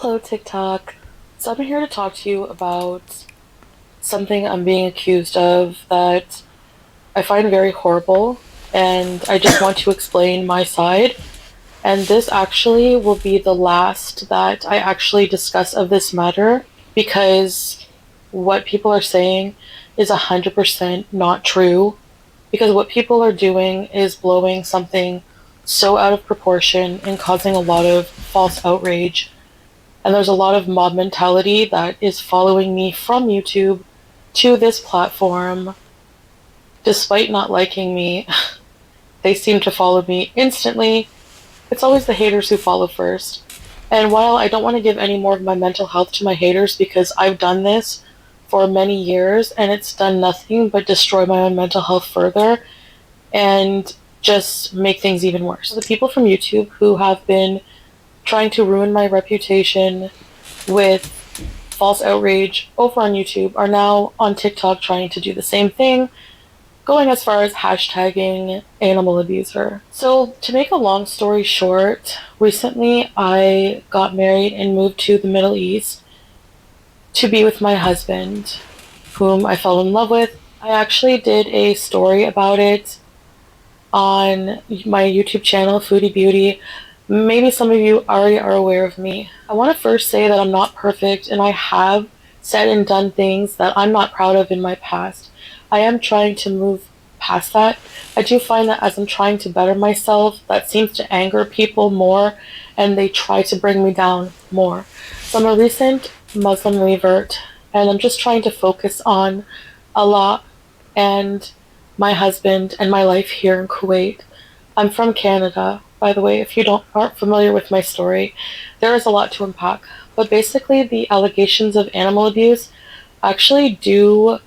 Hello, TikTok. So I'm here to talk to you about something I'm being accused of that I find very horrible, and I just want to explain my side. And this actually will be the last that I actually discuss of this matter because what people are saying is 100% not true. Because what people are doing is blowing something so out of proportion and causing a lot of false outrage, and there's a lot of mob mentality that is following me from YouTube to this platform. Despite not liking me, they seem to follow me instantly. It's always the haters who follow first. And while I don't want to give any more of my mental health to my haters because I've done this for many years and it's done nothing but destroy my own mental health further and just make things even worse. The people from YouTube who have been trying to ruin my reputation with false outrage over on YouTube are now on TikTok trying to do the same thing, going as far as hashtagging animal abuser. So, to make a long story short, recently I got married and moved to the Middle East to be with my husband, whom I fell in love with. I actually did a story about it on my YouTube channel, Foodie Beauty. Maybe some of you already are aware of me. I want to first say that I'm not perfect and I have said and done things that I'm not proud of in my past. I am trying to move past that. I do find that as I'm trying to better myself, that seems to anger people more and they try to bring me down more. So I'm a recent Muslim revert and I'm just trying to focus on Allah and my husband and my life here in Kuwait. I'm from Canada, by the way, if you aren't familiar with my story. There is a lot to unpack, but basically the allegations of animal abuse actually do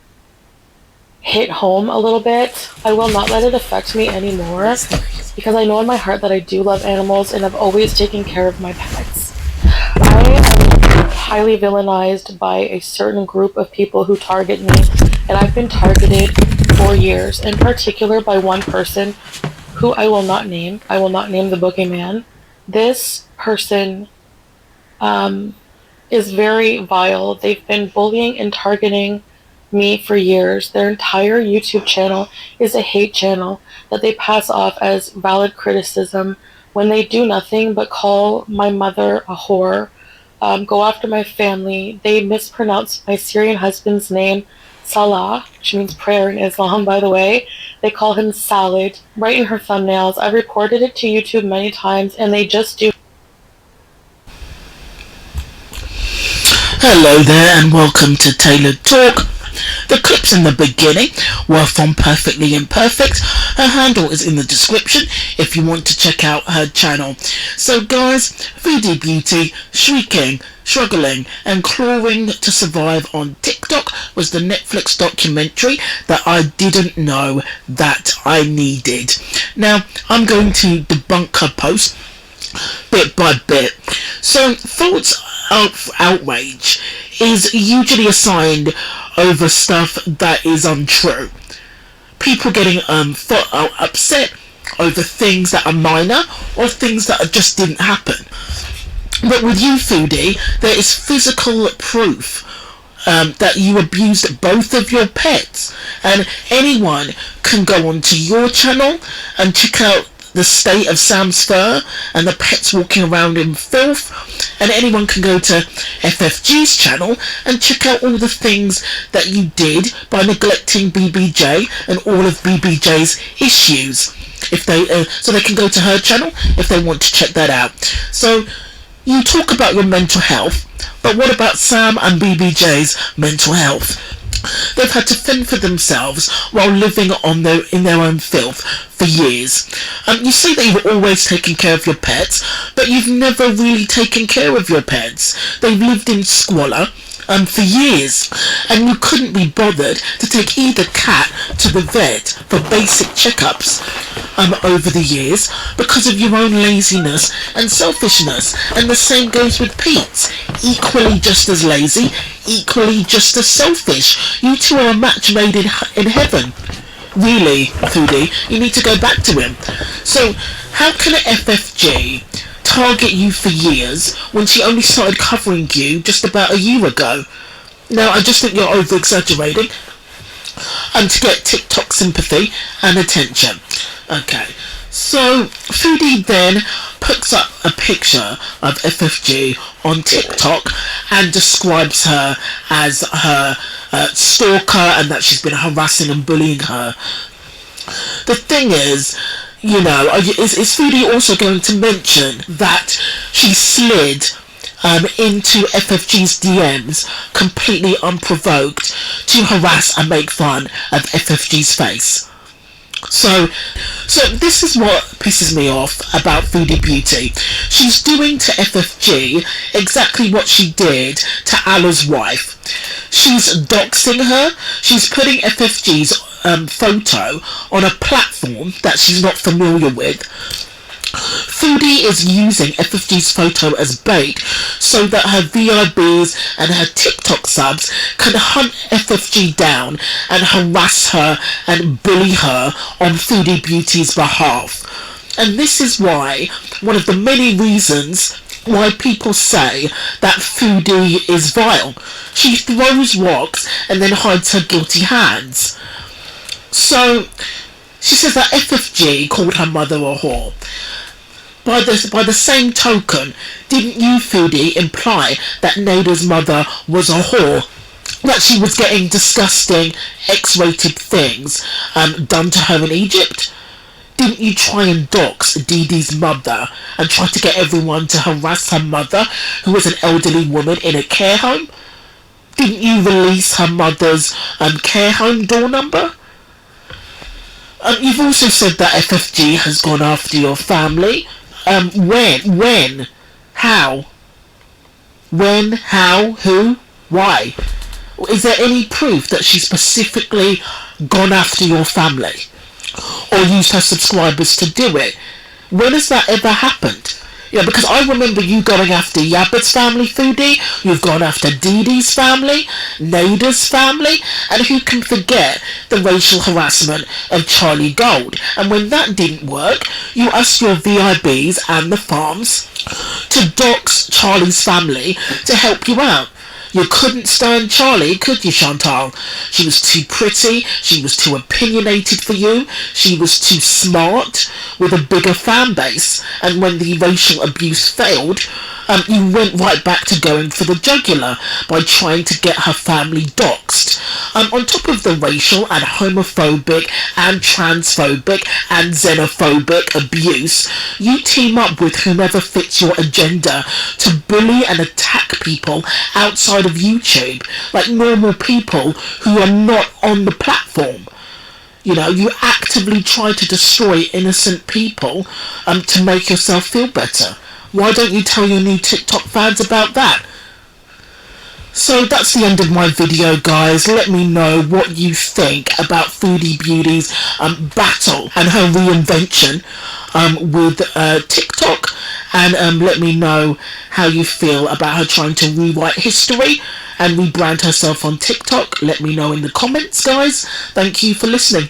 hit home a little bit. I will not let it affect me anymore because I know in my heart that I do love animals and I've always taken care of my pets. I am highly villainized by a certain group of people who target me, and I've been targeted for years, in particular by one person who I will not name. I will not name the boogeyman. This person is very vile. They've been bullying and targeting me for years. Their entire YouTube channel is a hate channel that they pass off as valid criticism when they do nothing but call my mother a whore, go after my family. They mispronounce my Syrian husband's name, Salah, which means prayer in Islam, by the way. They call him Salad right in her thumbnails. I've reported it to YouTube many times, and they just do. Hello there and welcome to Tailored Talk. The clips in the beginning were from Perfectly Imperfect. Her handle is in the description if you want to check out her channel. So guys, Foodie Beauty, shrieking, struggling and clawing to survive on TikTok was the Netflix documentary that I didn't know that I needed. Now, I'm going to debunk her post bit by bit. So, thoughts of outrage is usually assigned over stuff that is untrue. People getting upset over things that are minor or things that just didn't happen. But with you, Foodie, there is physical proof that you abused both of your pets, and anyone can go onto your channel and check out the state of Sam's fur and the pets walking around in filth, and anyone can go to FFG's channel and check out all the things that you did by neglecting BBJ and all of BBJ's issues. If they so they can go to her channel if they want to check that out. So you talk about your mental health, but what about Sam and BBJ's mental health? They've had to fend for themselves while living in their own filth for years. You say that you've always taken care of your pets, but you've never really taken care of your pets. They've lived in squalor for years, and you couldn't be bothered to take either cat to the vet for basic checkups over the years because of your own laziness and selfishness. And the same goes with Pete, equally just as lazy, equally just as selfish. You two are a match made in heaven. Really, Foodie, you need to go back to him. So, how can an FFG target you for years when she only started covering you just about a year ago. Now, I just think you're over-exaggerating to get TikTok sympathy and attention. Okay, so Foodie then puts up a picture of FFG on TikTok and describes her as her stalker and that she's been harassing and bullying her. The thing is, is Foodie also going to mention that she slid into FFG's DMs completely unprovoked to harass and make fun of FFG's face? So this is what pisses me off about Foodie Beauty. She's doing to FFG exactly what she did to Allah's wife. She's doxing her. She's putting FFG's photo on a platform that she's not familiar with. Foodie is using FFG's photo as bait so that her VIBs and her TikTok subs can hunt FFG down and harass her and bully her on Foodie Beauty's behalf. And this is why, one of the many reasons why people say that Foodie is vile. She throws rocks and then hides her guilty hands. So, she says that FFG called her mother a whore. By the same token, didn't you, Foodie, imply that Nada's mother was a whore? That she was getting disgusting, X-rated things done to her in Egypt? Didn't you try and dox Dee Dee's mother and try to get everyone to harass her mother, who was an elderly woman in a care home? Didn't you release her mother's care home door number? You've also said that FFG has gone after your family. When? How? When? How? Who? Why? Is there any proof that she specifically gone after your family? Or used her subscribers to do it? When has that ever happened? Yeah, because I remember you going after Yabba's family, Foodie. You've gone after Dee Dee's family, Nada's family, and who can forget the racial harassment of Charlie Gold? And when that didn't work, you asked your VIBs and the farms to dox Charlie's family to help you out. You couldn't stand Charlie, could you, Chantal? She was too pretty, she was too opinionated for you, she was too smart, with a bigger fan base, and when the racial abuse failed, you went right back to going for the jugular by trying to get her family doxed. On top of the racial and homophobic and transphobic and xenophobic abuse, you team up with whomever fits your agenda to bully and attack people outside of YouTube, like normal people who are not on the platform. You actively try to destroy innocent people to make yourself feel better. Why don't you tell your new TikTok fans about that? So that's the end of my video, guys. Let me know what you think about Foodie Beauty's battle and her reinvention with TikTok, and let me know how you feel about her trying to rewrite history and rebrand herself on TikTok. Let me know in the comments, guys. Thank you for listening.